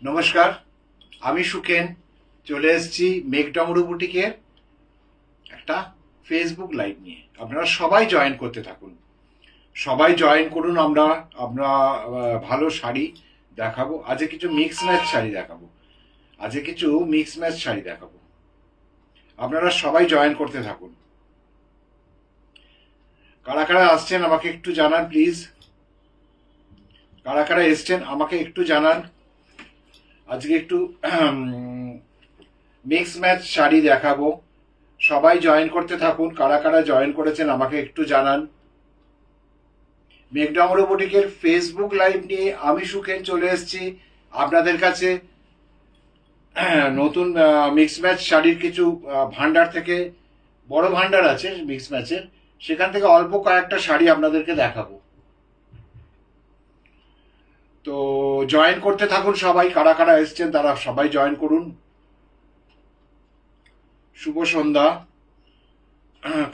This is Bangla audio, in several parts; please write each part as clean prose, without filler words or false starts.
নমস্কার, আমি সুকেন চলে এসেছি মেঘডমরু বুটিকের একটা ফেসবুক লাইভ নিয়ে। আপনারা সবাই জয়েন করতে থাকুন, সবাই জয়েন করুন। আমরা ভালো শাড়ি দেখাবো। আজকে কিছু মিক্স ম্যাচ শাড়ি দেখাবো, আপনারা সবাই জয়েন করতে থাকুন। কারা কারা আসছেন আমাকে একটু জানান প্লিজ, কারা কারা এসছেন আমাকে একটু জানান। আজকে একটু মিক্স ম্যাচ শাড়ি দেখাবো, সবাই জয়েন করতে থাকুন। কারা কারা জয়েন করেছেন আমাকে একটু জানান। মেঘডমরু বুটিকের ফেসবুক লাইভ নিয়ে আমি সুখেন চলে এসেছি আপনাদের কাছে। নতুন মিক্স ম্যাচ শাড়ির কিছু ভান্ডার থেকে, বড় ভান্ডার আছে মিক্স ম্যাচের, সেখান থেকে অল্প কয়েকটা শাড়ি আপনাদেরকে দেখাবো। তো জয়েন করতে থাকুন সবাই, কারা কারা এসছেন তারা সবাই জয়েন করুন। শুভ সন্ধ্যা।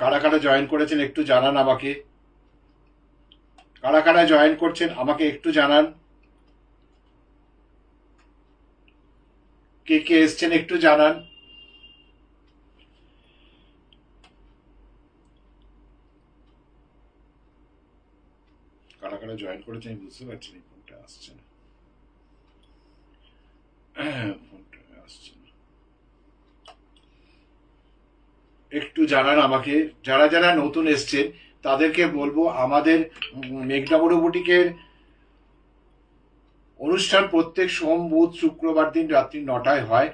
কারা কারা জয়েন করেছেন একটু জানান আমাকে, কারা কারা জয়েন করছেন আমাকে একটু জানান। কে কে এসছেন একটু জানান। কারা কারা জয়েন করেছেন আমি বুঝতে পারছি না, ফোনটা আসছে না, একটু জানান আমাকে। যারা যারা নতুন এসছেন তাদেরকে বলবো, আমাদের মেঘডমরু বুটিকের অনুষ্ঠান প্রত্যেক সোম, বুধ, শুক্রবার দিন রাত্রি 9টায় হয়।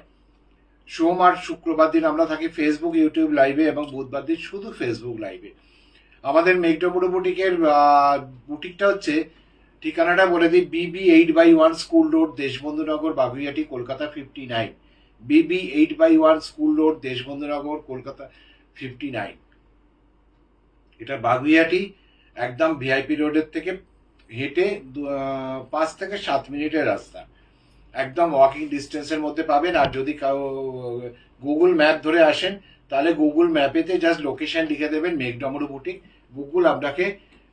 সোম আর শুক্রবার দিন আমরা থাকি ফেসবুক, ইউটিউব লাইভে, এবং বুধবার দিন শুধু ফেসবুক লাইভে। আমাদের মেঘডমরু বুটিকের বুটিকটা হচ্ছে, ঠিকানাটা বলে দিই, BB8/1 school road, Deshbandhunagar, Baguiati, Kolkata 59। BB8/1 school road, Deshbandhunagar, Kolkata 59। এটা বাগুইহাটি, একদম ভিআইপি রোডের থেকে হেঁটে 5 থেকে 7 মিনিটের রাস্তা, একদম ওয়াকিং ডিস্টেন্সের মধ্যে পাবেন। আর যদি গুগল ম্যাপ ধরে আসেন তাহলে গুগল ম্যাপেতে জাস্ট লোকেশন লিখে দেবেন মেঘডমরু বুটিক, গুগল আপনাকে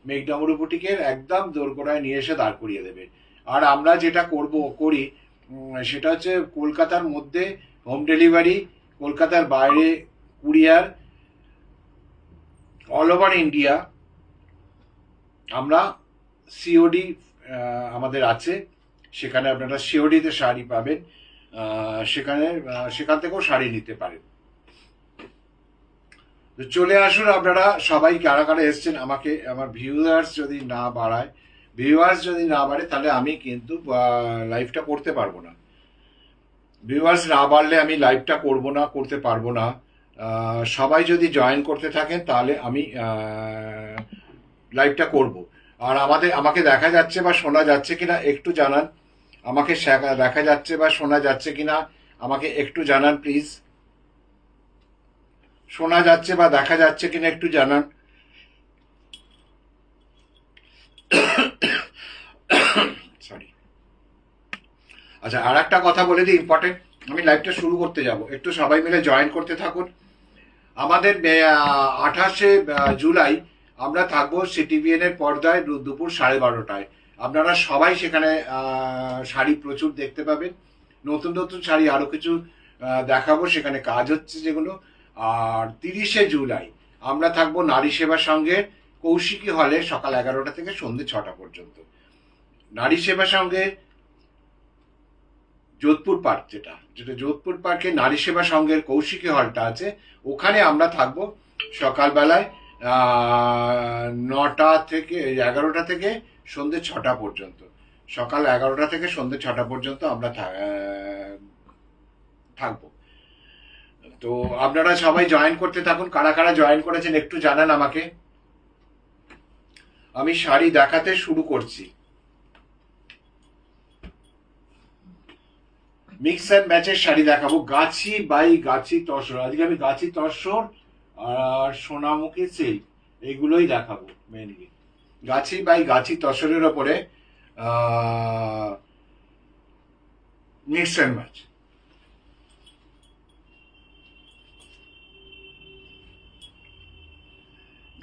মেঘডমরু বুটিকের একদম দোরগোড়ায় নিয়ে এসে দাঁড় করিয়ে দেবে। আর আমরা যেটা করি সেটা হচ্ছে কলকাতার মধ্যে হোম ডেলিভারি, কলকাতার বাইরে কুরিয়ার, অল ওভার ইন্ডিয়া আমরা সিওডি আমাদের আছে, সেখানে আপনারা সিওডিতে শাড়ি পাবেন, সেখান থেকেও শাড়ি নিতে পারেন। তো চলে আসুন আপনারা সবাই, কারা কারা এসছেন আমাকে। আমার ভিউয়ার্স যদি না বাড়ে তাহলে আমি কিন্তু লাইভটা করতে পারবো না। ভিউয়ার্স না বাড়লে আমি লাইভটা করতে পারবো না। সবাই যদি জয়েন করতে থাকেন তাহলে আমি লাইভটা করব। আর আমাকে দেখা যাচ্ছে বা শোনা যাচ্ছে কিনা একটু জানান আমাকে, দেখা যাচ্ছে বা শোনা যাচ্ছে কিনা আমাকে একটু জানান প্লিজ। শোনা যাচ্ছে বা দেখা যাচ্ছে কিনা একটু জানান। সরি। আচ্ছা, আর একটা কথা বলে দিই ইম্পর্টেন্ট, আমি লাইভটা শুরু করতে যাব, একটু সবাই মিলে জয়েন করতে থাকুন। আমাদের 28শে জুলাই আমরা থাকবো সিটিভিএন এর পর্দায় দুপুর 12:30টায়। আপনারা সবাই সেখানে শাড়ি প্রচুর দেখতে পাবেন, নতুন নতুন শাড়ি আরো কিছু দেখাবো, সেখানে কাজ হচ্ছে যেগুলো। আর 30শে জুলাই আমরা থাকবো নারী সেবা সঙ্গে কৌশিকী হলে সকাল 11টা থেকে সন্ধ্যে 6টা পর্যন্ত। নারী সেবা সঙ্গে যোধপুর পার্ক, যেটা যোধপুর পার্কে নারী সেবা সংঘের কৌশিকী হলটা আছে, ওখানে আমরা থাকবো সকালবেলায় 11টা থেকে সন্ধ্যে 6টা পর্যন্ত। সকাল 11টা থেকে সন্ধ্যে 6টা পর্যন্ত আমরা থাকবো। তো আপনারা সবাই জয়েন করতে থাকুন। কারা কারা জয়েন করেছেন একটু জানান আমাকে। আমি শাড়ি দেখাতে শুরু করছি। মিক্স অ্যান্ড ম্যাচের শাড়ি দেখাবো, গাছি বাই গাছি তসর। আজকে আমি গাছি তসর আর সোনামুখী সিল্ক এইগুলোই দেখাবো মেনলি। গাছি বাই গাছি তসরের ওপরে mix and match.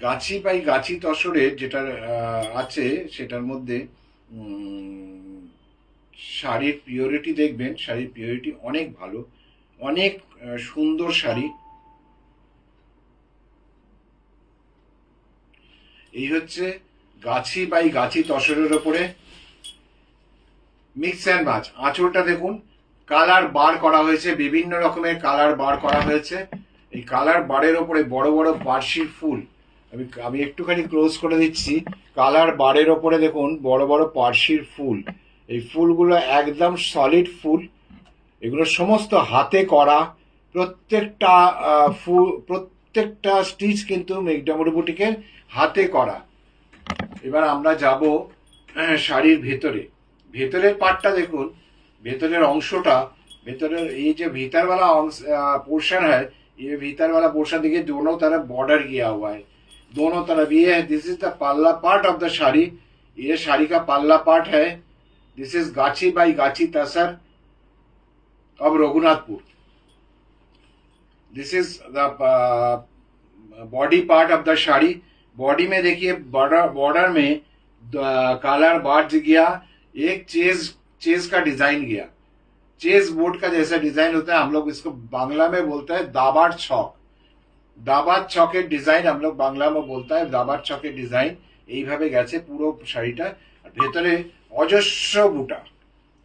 Gachhi by গাছি তসরের যেটা আছে সেটার মধ্যে উম, শাড়ির পিওরিটি দেখবেন, শাড়ির পিওরিটি অনেক ভালো, অনেক সুন্দর শাড়ি। এই হচ্ছে গাছি বাই গাছি তসরের ওপরে মিক্স অ্যান্ড ম্যাচ। আঁচলটা দেখুন, কালার বার করা হয়েছে, বিভিন্ন রকমের কালার বার করা হয়েছে। এই কালার বারের ওপরে বড় বড় পার্সির ফুল, আমি আমি একটুখানি ক্লোজ করে দিচ্ছি। কালার বারের ওপরে দেখুন বড় বড় পার্সির ফুল, এই ফুলগুলো একদম সলিড ফুল, এগুলো সমস্ত হাতে করা। প্রত্যেকটা ফুল, প্রত্যেকটা স্টিচ কিন্তু মেঘডামুর বুটিকের হাতে করা। এবার আমরা যাব শাড়ির ভেতরে। ভেতরের পার্টটা দেখুন, ভেতরের অংশটা, ভেতরের এই যে भीतर वाला पोर्शन है, ये भीतर वाला पोर्शन देखिए दोनों तरफ बॉर्डर किया हुआ है, दोनों तरफ ये है। दिस इज द पल्ला पार्ट ऑफ द साड़ी, ये साड़ी का पल्ला पार्ट है। This is Gachhi by Gachhi tussar of Raghunathpur. This is the body part of the sari. Body में देखिए बॉर्डर, बॉर्डर में कलर बार्ज गया, एक चेज, चेज का डिजाइन गया। चेज बोर्ड का जैसा डिजाइन होता है, हम लोग इसको बांग्ला में बोलते हैं दाबार छक। দাবার ছকের ডিজাইন हम लोग বাংলা में बोलता है দাবার ছকের ডিজাইন। এইভাবে গেছে পুরো শাড়িটা। আর ভেতরে অজস্র বুটা,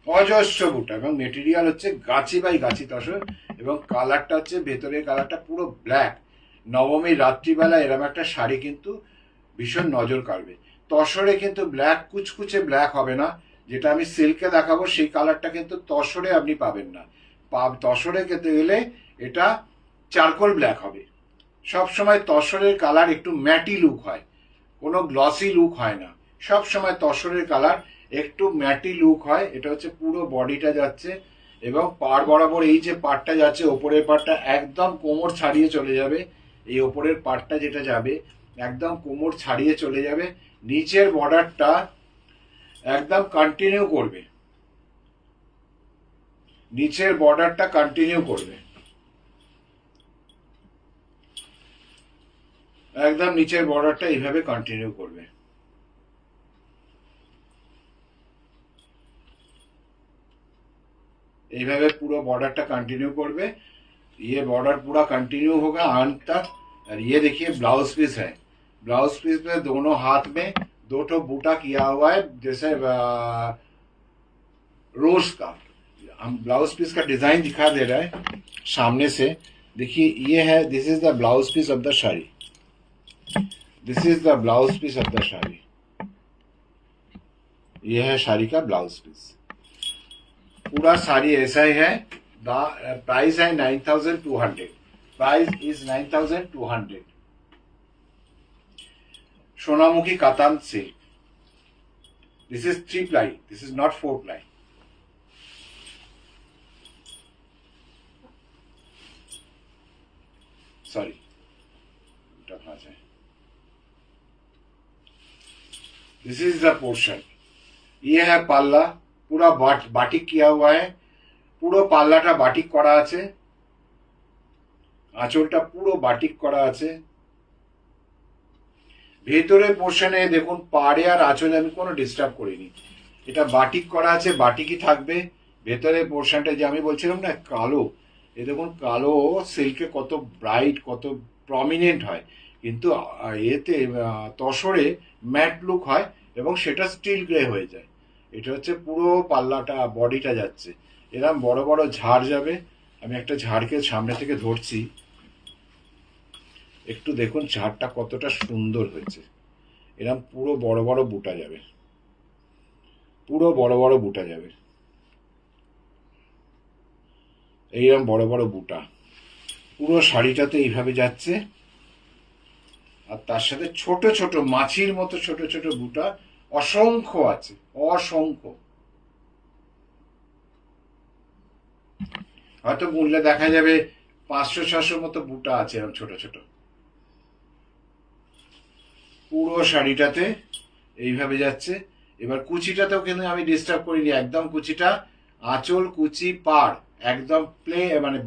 অজস্র বুটা, এবং মেটেরিয়াল হচ্ছে গাছি বাই গাছি তসর, এবং কালারটা হচ্ছে ভেতরের কালারটা পুরো ব্ল্যাক। নবমীর রাত্রিবেলা এরম একটা শাড়ি কিন্তু ভীষণ নজর কাড়বে। তসরে কিন্তু ব্ল্যাক, কুচকুচে ব্ল্যাক হবে না, যেটা আমি সিল্কে দেখাবো সেই কালারটা কিন্তু তসরে আপনি পাবেন না। তসরে খেতে গেলে এটা চারকোল ব্ল্যাক হবে। সব সময় তসরের কালার একটু ম্যাটি লুক হয়, কোনো গ্লসি লুক হয় না। সব সময় তসরের কালার একটু ম্যাটি লুক হয়। এটা হচ্ছে পুরো বডিটা যাচ্ছে, এবং পাড় বরাবর এই যে পাড়টা যাচ্ছে, ওপরের পাড়টা একদম কোমর ছাড়িয়ে চলে যাবে। এই ওপরের পাড়টা যেটা যাবে একদম কোমর ছাড়িয়ে চলে যাবে। নিচের বর্ডারটা একদম কন্টিনিউ করবে, নিচের বর্ডারটা কন্টিনিউ করবে, একদম নিচের বর্ডারটা এইভাবে কন্টিনিউ করবে। এইভাবে পুরো बॉर्डर कंटिन्यू करবে। ये बॉर्डर पूरा कंटिन्यू होगा अंत तक। और ये देखिए ब्लाउज पीस है, ब्लाउज पीस में दोनों हाथ में दो ठो बूटा किया हुआ है, जैसे रोज का। हम ब्लाउज पीस का डिजाइन दिखा दे रहा है सामने से। देखिए ये है, this is the blouse piece of the sari, this is the blouse piece of the sari. ये है साड़ी का ब्लाउज पीस। पूरा साड़ी ऐसा ही है। प्राइस है 9200, price is 9200। Sonamukhi katan silk. This is 3 ply, this is not 4 ply। Sorry, this is the portion. ये है पाल्ला, पूरा बाटिक किया हुआ है, পুরো পাল্লাটা বাটিক করা আছে, আঁচলটা পুরো বাটিক করা আছে। ভেতরের পোর্শনে দেখুন পাড়ে আর আঁচলে আমি কোনো ডিস্টার্ব করিনি, এটা বাটিক করা আছে, বাটিকই থাকবে। ভেতরের পোর্শনটা যে আমি বলছিলাম না কালো, এ দেখুন কালো সিল্কে কত ব্রাইট, কত প্রমিনেন্ট হয়, কিন্তু এতে তসরে ম্যাট লুক হয় এবং সেটা স্টিল গ্রে হয়ে যায়। এটা হচ্ছে পুরো পাল্লাটা, বডিটা যাচ্ছে। এরকম বড় বড় ঝাড় যাবে। আমি একটা ঝাড়কে সামনে থেকে ধরছি, একটু দেখুন ঝাড়টা কতটা সুন্দর হয়েছে। এরকম পুরো বড় বড় বুটা যাবে, পুরো বড় বড় বুটা যাবে, এইরকম বড় বড় বুটা পুরো শাড়িটাতে এইভাবে যাচ্ছে। আর তার সাথে ছোট ছোট মাছির মতো ছোট ছোট বুটা অসংখ্য আছে, অসংখ্য। হয়তো মূল্যে দেখা যাবে 500-600 মতো বুটা আছে এরকম ছোট ছোট। পুরো শাড়িটাতে এইভাবে যাচ্ছে। এবার কুচিটাতেও কিন্তু আমি ডিস্টার্ব করিনি, একদম কুচিটা আঁচল, কুচি, পাড় একদম মানে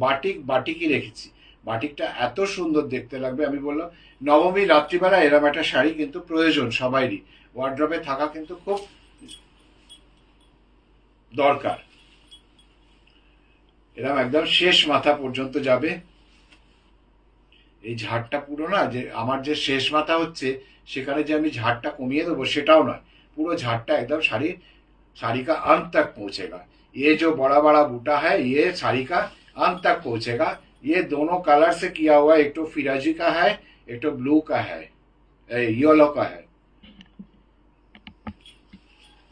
বাটিকই রেখেছি। বাটিকটা এত সুন্দর দেখতে লাগবে। আমি বললাম নবমীর রাত্রিবেলা এরকম একটা শাড়ি কিন্তু প্রয়োজন সবাইরই, ওয়ার্ড্রবে থাকা কিন্তু খুব দরকার। এরকম একদম শেষ মাথা পর্যন্ত যাবে। এই ঝাড়টা পুরো না, যে আমার যে শেষ মাথা হচ্ছে সেখানে যে আমি ঝাড়টা কমিয়ে দেবো সেটাও নয়, পুরো ঝাড়টা एकदम साड़ी का अंत तक पहुंचेगा। ये जो बड़ा बड़ा बूटा है ये साड़ी का अंत तक पहुंचेगा। ये दोनों कलर से किया हुआ, एक तो फिरोजी का है, एक तो ब्लू का है, येलो का है।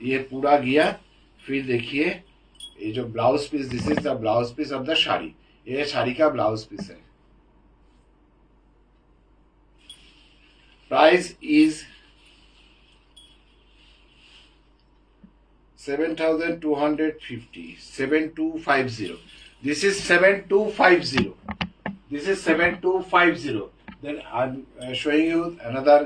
ये पूरा गया। फिर देखिए ये जो blouse piece, this is the blouse piece of the sari. ये साड़ी का ब्लाउज पीस है। Price is 7,250, 7250। This is 7250. This is 7250। Then I'm showing you another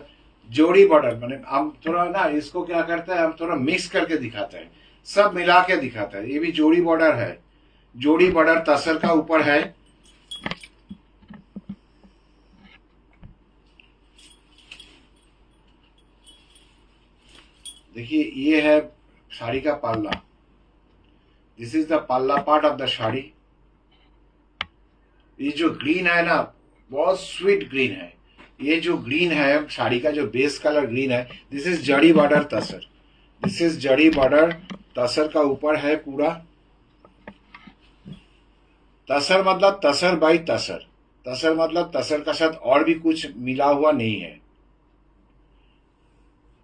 जोड़ी बॉर्डर। माने हम थोड़ा ना इसको क्या करते हैं, हम थोड़ा मिक्स करके दिखाते हैं, सब मिला के दिखाता है। ये भी जोड़ी बॉर्डर है। जोड़ी बॉर्डर तसर का ऊपर है। देखिए ये है साड़ी का पल्ला। दिस इज द पल्ला पार्ट ऑफ द साड़ी। ये जो ग्रीन है ना, बहुत स्वीट ग्रीन है। ये जो ग्रीन है साड़ी का, जो बेस कलर ग्रीन है, दिस इज जड़ी बॉर्डर तसर। दिस इज जड़ी बॉर्डर तसर का ऊपर है पूरा। तसर मतलब तसर बाई तसर। तसर मतलब तसर का साथ और भी कुछ मिला हुआ नहीं है।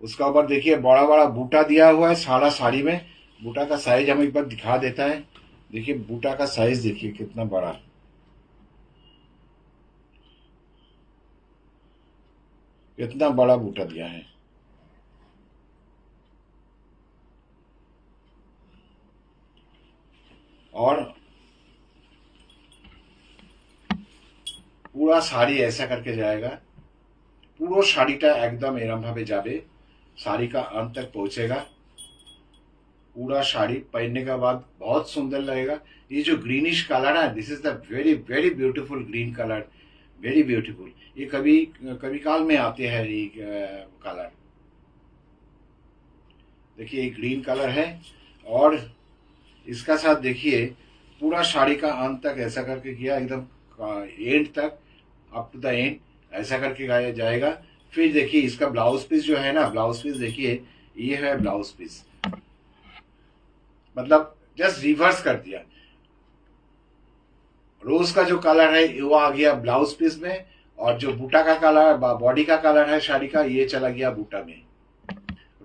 उसका ऊपर देखिए बड़ा बड़ा बूटा दिया हुआ है सारा साड़ी में। बूटा का साइज हम एक बार दिखा देता है। देखिए बूटा का साइज देखिए कितना बड़ा, कितना बड़ा बूटा दिया है। और पूरा শাড়ি ऐसा करके जाएगा। পুরো শাড়িটা একদম এরম ভাবে যাবে, শাড়ি का अंत तक पहुंचेगा। पूरा शाड़ी पहनने के बाद बहुत सुंदर लगेगा। ये जो ग्रीनिश कलर है, this is the very very beautiful green colour, very beautiful. ये कभी कभी काल में आते हैं ये कलर। देखिए ये ग्रीन कलर है। और इसका साथ देखिए पूरा साड़ी का अंत तक ऐसा करके किया, एकदम एंड तक, अप टू द एंड ऐसा करके गाया जाएगा। फिर देखिए इसका ब्लाउज पीस जो है ना, ब्लाउज पीस देखिए ये है ब्लाउज पीस। मतलब जस्ट रिवर्स कर दिया। रोज का जो कलर है वो आ गया ब्लाउज पीस में, और जो बूटा का कलर, बॉडी का कलर है साड़ी का, ये चला गया बूटा में।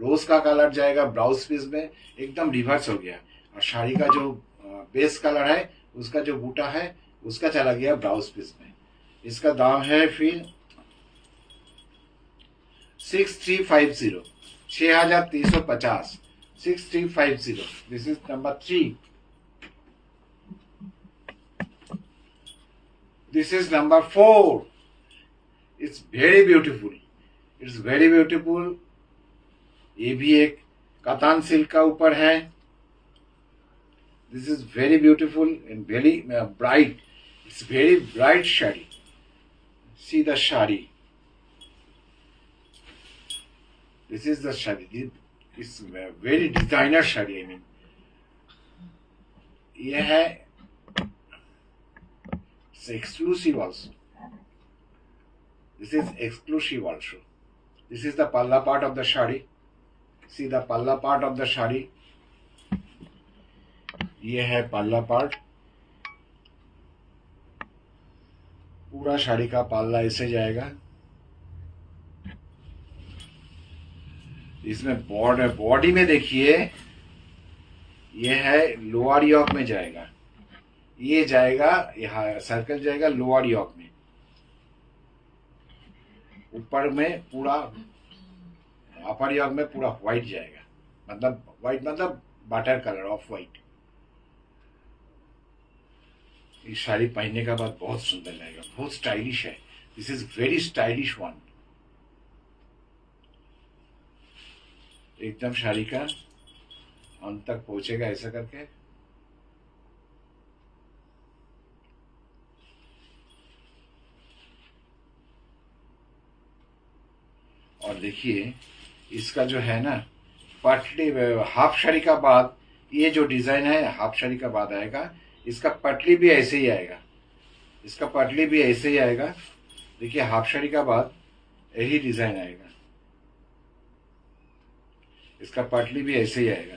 रोज का कलर जाएगा ब्लाउज पीस में, एकदम रिवर्स हो गया। और साड़ी का जो बेस कलर है, उसका जो बूटा है, उसका चला गया ब्लाउज पीस में। इसका दाम है फिर 6350, 6350, 6350। This is number 3। This is number 4। It's very beautiful, it's very beautiful. ये भी एक कतान सिल्क का ऊपर है। This is very beautiful and very bright. It's very bright sari. See the sari. This is the sari. It's very designer sari. I mean ये है exclusive also. This is exclusive also. This is the palla part of the shadi. See the palla part of the shadi. ये है पल्ला पार्ट। पूरा साड़ी का पल्ला ऐसे जाएगा। इसमें बॉडी में देखिए ये है लोअर योक में जाएगा। ये जाएगा, यहाँ सर्कल जाएगा लोअर योक में। ऊपर में पूरा, अपर योक में पूरा व्हाइट जाएगा। मतलब व्हाइट मतलब बटर कलर, ऑफ व्हाइट। ये साड़ी पहनने के बाद बहुत सुंदर लगेगा, बहुत स्टाइलिश है। This is very stylish one. एकदम साड़ी का अंत तक पहुंचेगा ऐसा करके। और देखिए इसका जो है ना, पटली हाफ साड़ी का बाद ये जो डिजाइन है हाफ साड़ी का बाद आएगा। इसका पटली भी ऐसे ही आएगा, इसका पटली भी ऐसे ही आएगा। देखिए हाफ साड़ी का बाद यही डिजाइन आएगा, इसका पटली भी ऐसे ही आएगा।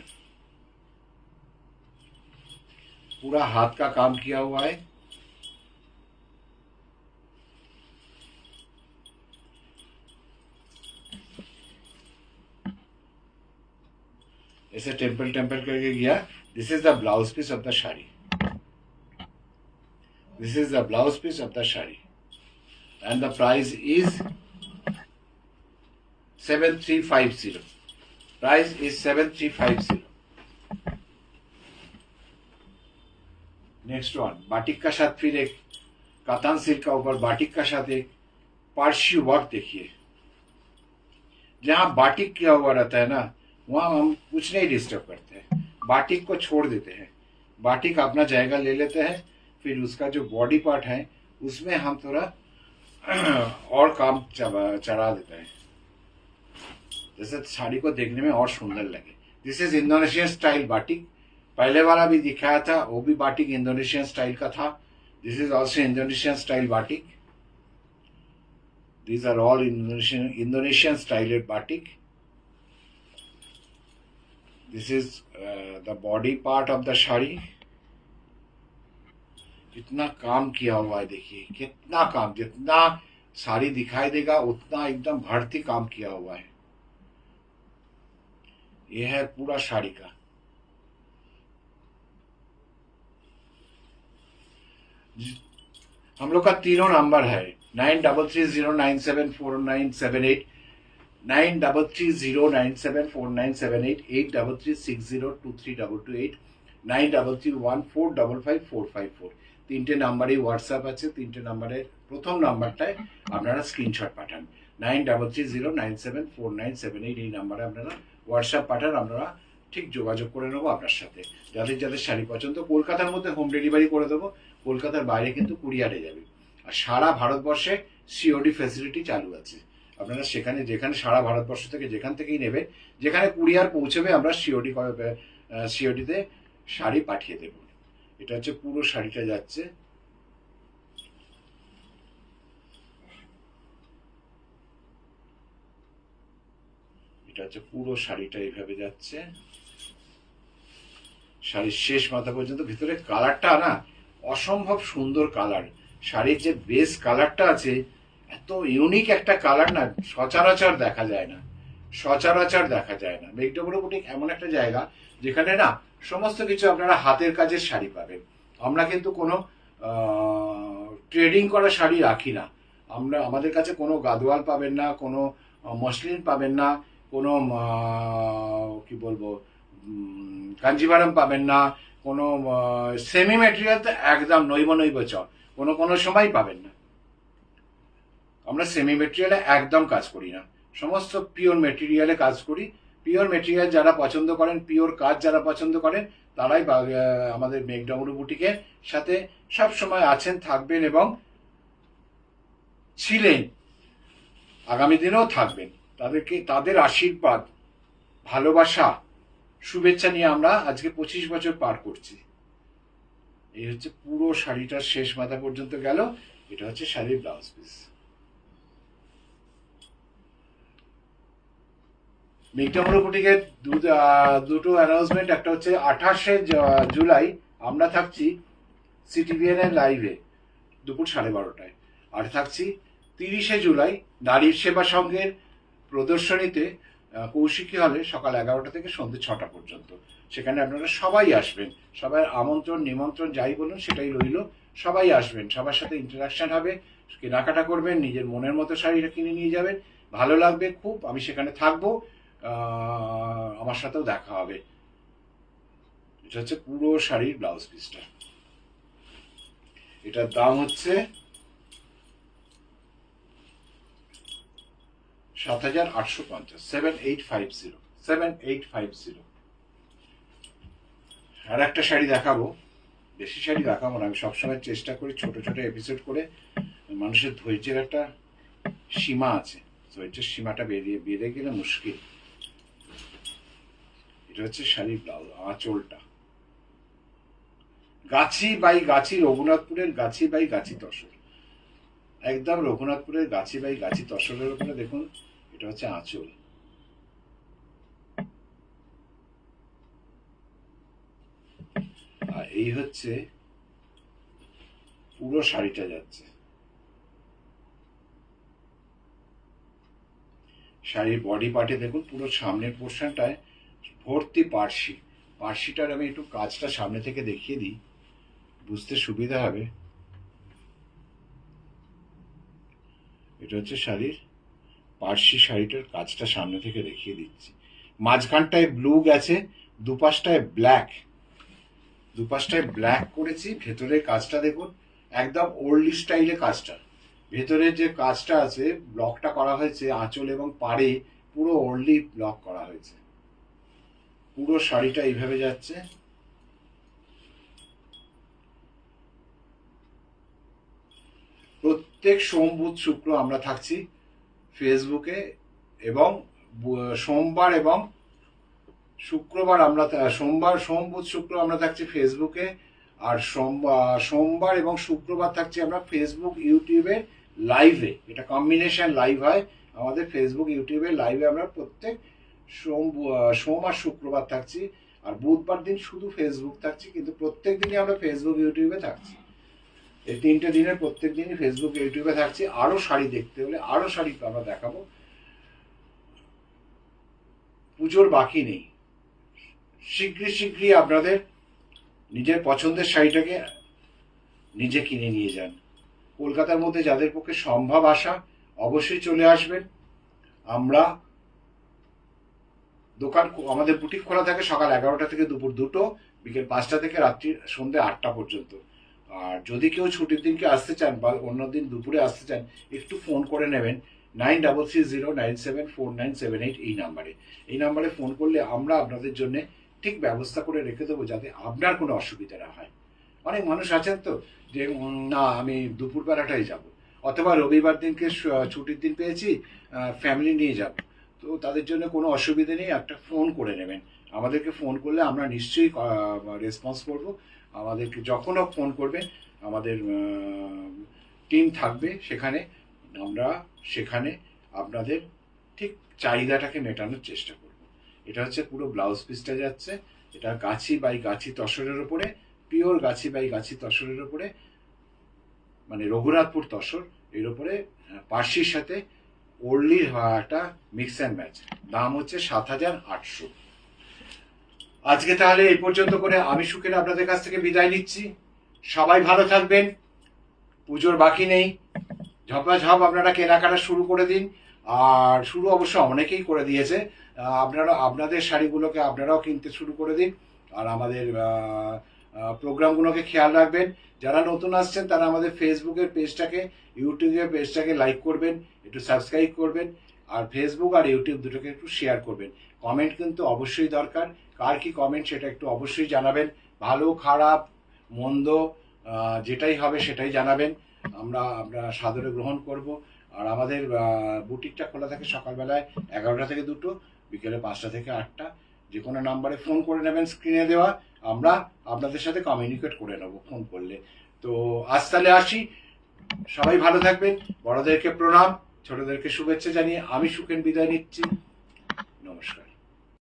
पूरा हाथ का काम किया हुआ है। ऐसे टेम्पल टेम्पल करके गया। This is the blouse piece of the sari, this is the blouse piece of the sari and the price is 7350। Price is 7350। Next one batik का साथ फिर एक कातान सिल्क का ऊपर बाटिक का साथ एक पारसी वर्क। देखिए जहां बाटिक किया हुआ रहता है ना, वहां हम कुछ नहीं डिस्टर्ब करते हैं, बाटिक को छोड़ देते हैं। बाटिक अपना जायगा ले लेते हैं, फिर उसका जो बॉडी पार्ट है उसमें हम थोड़ा और काम चढ़ा देते हैं, जैसे साड़ी को देखने में और सुंदर लगे। This is Indonesian style batik. पहले वाला भी दिखाया था, वो भी बाटिक इंडोनेशियन स्टाइल का था। This is also Indonesian style batik. These are all Indonesian styled batik. This is the body part of the shari. कितना काम किया हुआ है, देखिए कितना काम, जितना साड़ी दिखाई देगा उतना एकदम भर्ती काम किया हुआ है। यह है पूरा साड़ी का। हम लोग का तीनों नंबर है 9330974978, 9330974978, 8336023228, 9331455454। তিনটে নাম্বারই হোয়াটসঅ্যাপ আছে। তিনটে নাম্বারের প্রথম নাম্বারটায় আপনারা স্ক্রিনশট পাঠান। 9330974978 এই নাম্বারে আপনারা হোয়াটসঅ্যাপ পাঠান, আপনারা ঠিক যোগাযোগ করে নেবো আপনার সাথে। যাদের যাদের শাড়ি পছন্দ, কলকাতার মধ্যে হোম ডেলিভারি করে দেবো, কলকাতার বাইরে কিন্তু কুরিয়ারে যাবে। আর সারা ভারতবর্ষে সিওডি ফ্যাসিলিটি চালু আছে। আপনারা সেখানে যেখানে সারা ভারতবর্ষ থেকে যেখান থেকেই নেবে, যেখানে কুরিয়ার পৌঁছবে আমরা সিওডিতে শাড়ি পাঠিয়ে দেব। এটা হচ্ছে পুরো শাড়িটা যাচ্ছে। এটা হচ্ছে পুরো শাড়িটা এইভাবে যাচ্ছে, শাড়ির শেষ মাথা পর্যন্ত। ভিতরে কালারটা না অসম্ভব সুন্দর কালার। শাড়ির যে বেস কালারটা আছে, এত ইউনিক একটা কালার না, সচরাচর দেখা যায় না, সচরাচর দেখা যায় না। মেঘডোবরো বুটিক এমন একটা জায়গা যেখানে না সমস্ত কিছু আপনারা হাতের কাজের শাড়ি পাবেন। আমরা কিন্তু কোনো ট্রেডিং করা শাড়ি রাখি না। আমরা আমাদের কাছে কোনো গাদোয়াল পাবেন না, কোনো মসলিন পাবেন না, কোনো কি বলবো কাঞ্জিভারম পাবেন না, কোনো সেমি মেটেরিয়াল তো একদম নৈব চ কোনো সময় পাবেন না। আমরা সেমি মেটেরিয়ালে একদম কাজ করি না, সমস্ত পিওর মেটেরিয়ালে কাজ করি। পিওর মেটেরিয়াল যারা পছন্দ করেন, পিওর কাজ যারা পছন্দ করেন, তারাই আমাদের মেঘডোবরো বুটিকের সাথে সব সময় আছেন, থাকবেন এবং ছিলেন, আগামী দিনেও থাকবেন। তাদের আশীর্বাদ, ভালোবাসা, শুভেচ্ছা নিয়ে আমরা আজকে 25 বছর পার করছি। এই হচ্ছে পুরো শাড়িটার শেষ মাথা পর্যন্ত গেল। এটা হচ্ছে শাড়ির ব্লাউজ পিস। মেঘডোবরো বুটিকের দুটো অ্যানাউন্সমেন্ট। একটা হচ্ছে 28শে জুলাই আমরা থাকছি সিটিভিএন এর লাইভে দুপুর 12:30টায়, আর থাকছি 30শে জুলাই নারীর সেবা সংঘের প্রদর্শনীতে কৌশিকী হলে সকাল 11টা থেকে সন্ধ্যে 6টা পর্যন্ত। সেখানে আপনারা সবাই আসবেন, সবাই আমন্ত্রণ নিমন্ত্রণ যাই বলুন সেটাই রইল। সবাই আসবেন, সবার সাথে ইন্টারাকশন হবে, কেনাকাটা করবেন, নিজের মনের মতো শাড়িটা কিনে নিয়ে যাবেন, ভালো লাগবে খুব। আমি সেখানে থাকবো, আমার সাথেও দেখা হবে। এটা হচ্ছে পুরো শাড়ির ব্লাউজ পিসটা। এটার দাম হচ্ছে 7850, 7850। আর একটা শাড়ি দেখাবো, বেশি শাড়ি দেখাবো না। আমি সবসময় চেষ্টা করি ছোট ছোট এপিসোড করে। মানুষের ধৈর্যের একটা সীমা আছে, ধৈর্যের সীমাটা বেড়ে গেলে মুশকিল। এটা হচ্ছে শাড়ির ব্লাউজ, আঁচলটা। গাছি বাই গাছি, রঘুনাথপুরের গাছি বাই গাছি তসর, একদম রঘুনাথপুরের গাছি বাই গাছি তসরের উপরে দেখুন, এটা হচ্ছে আঁচল। আর এই হচ্ছে পুরো শাড়িটা যাচ্ছে। শাড়ির বডি পার্টে দেখুন পুরো সামনের পোর্শনটায় ভর্তি পার্সি। পার্সিটার আমি একটু কাজটা সামনে থেকে দেখিয়ে দিই, বুঝতে সুবিধা হবে। এটা হচ্ছে শাড়ির পার্সি, শাড়িটার কাজটা সামনে থেকে দেখিয়ে দিচ্ছি। মাঝখানটায় ব্লু গেছে, দুপাশটায় ব্ল্যাক, দুপাশটায় ব্ল্যাক করেছি। ভেতরের কাজটা দেখুন, একদম ওল্ডি স্টাইলে কাজটা। ভেতরে যে কাজটা আছে, ব্লকটা করা হয়েছে আঁচল এবং পাড়ে, পুরো ওল্ডি ব্লক করা হয়েছে। পুরো শাড়িটা এইভাবে যাচ্ছে। প্রত্যেক সোম বুধ শুক্র আমরা থাকছি ফেসবুকে, এবং সোমবার এবং শুক্রবার আমরা, সোমবার সোম বুধ শুক্র আমরা থাকছি ফেসবুকে, আর সোমবার এবং শুক্রবার থাকছি আমরা ফেসবুক ইউটিউবে লাইভে। এটা কম্বিনেশন লাইভ হয় আমাদের ফেসবুক ইউটিউবে লাইভে। আমরা প্রত্যেক সোম আর শুক্রবার থাকছি, আর বুধবার দিন শুধু ফেসবুক থাকছি, কিন্তু প্রত্যেক দিনই আমরা ফেসবুক ইউটিউবে থাকছি। এই 3টে দিনের প্রত্যেক দিনই ফেসবুক ইউটিউবে থাকছি। আরো শাড়ি দেখতে হলে আরো শাড়ি আমরা দেখাবো। পুজোর বাকি নেই, শীঘ্রই আপনাদের নিজের পছন্দের শাড়িটাকে নিজে কিনে নিয়ে যান। কলকাতার মধ্যে যাদের পক্ষে সম্ভব আসা, অবশ্যই চলে আসবেন। আমরা দোকান, আমাদের বুটিক খোলা থাকে সকাল 11টা থেকে দুপুর 2টো, বিকেল 5টা থেকে রাত্রি সন্ধ্যে 8টা পর্যন্ত। আর যদি কেউ ছুটির দিনকে আসতে চান বা অন্য দিন দুপুরে আসতে চান, একটু ফোন করে নেবেন 9330974978 এই নাম্বারে ফোন করলে আমরা আপনাদের জন্য ঠিক ব্যবস্থা করে রেখে দেবো, যাতে আপনার কোনো অসুবিধা না হয়। অনেক মানুষ আছেন তো যে না আমি দুপুরবেলাটাই যাব, অথবা রবিবার দিনকে ছুটির দিন পেয়েছি, ফ্যামিলি নিয়ে যাব, তো তাদের জন্য কোনো অসুবিধা নেই। একটা ফোন করে নেবেন, আমাদেরকে ফোন করলে আমরা নিশ্চয়ই রেসপন্স করব। আমাদেরকে যখনও ফোন করবেন, আমাদের টিম থাকবে সেখানে, আমরা সেখানে আপনাদের ঠিক চাহিদাটাকে মেটানোর চেষ্টা করব। এটা হচ্ছে পুরো ব্লাউজ পিসটা যাচ্ছে। এটা গাছি বাই গাছি তসরের উপরে, পিওর গাছি বাই গাছি তসরের উপরে, মানে রঘুনাথপুর তসর, এর উপরে পার্সির সাথে ওর্লির একটা মিক্স অ্যান্ড ম্যাচ। দাম হচ্ছে 7,800। আজকে তাহলে এই পর্যন্ত করে আমি সুখের আপনাদের কাছ থেকে বিদায় নিচ্ছি। সবাই ভালো থাকবেন, পুজোর বাকি নেই, ঝপাঝপ আপনারা কেনাকাটা শুরু করে দিন। আর শুরু অবশ্য অনেকেই করে দিয়েছে, আপনারা আপনাদের শাড়িগুলোকে আপনারাও কিনতে শুরু করে দিন। আর আমাদের প্রোগ্রামগুলোকে খেয়াল রাখবেন। যারা নতুন আসছেন তারা আমাদের ফেসবুকের পেজটাকে, ইউটিউবের পেজটাকে লাইক করবেন, একটু সাবস্ক্রাইব করবেন, আর ফেসবুক আর ইউটিউব দুটোকে একটু শেয়ার করবেন। কমেন্ট কিন্তু অবশ্যই দরকার, কার কি কমেন্ট সেটা একটু অবশ্যই জানাবেন। ভালো খারাপ মন্দ যেটাই হবে সেটাই জানাবেন, আমরা সাদরে গ্রহণ করব। আর আমাদের বুটিকটা খোলা থাকে সকালবেলায় 11টা থেকে 2টো, বিকেলে 5টা থেকে 8টা। যে কোনো নাম্বারে ফোন করে নেবেন, স্ক্রিনে দেওয়া, আমরা আপনাদের সাথে কমিউনিকেট করে নেব ফোন করলে। তো আজ তাহলে আসি, সবাই ভালো থাকবেন। বড়দেরকে প্রণাম, ছোটদেরকে শুভেচ্ছা জানিয়ে আমি সুখেন বিদায় নিচ্ছি। নমস্কার।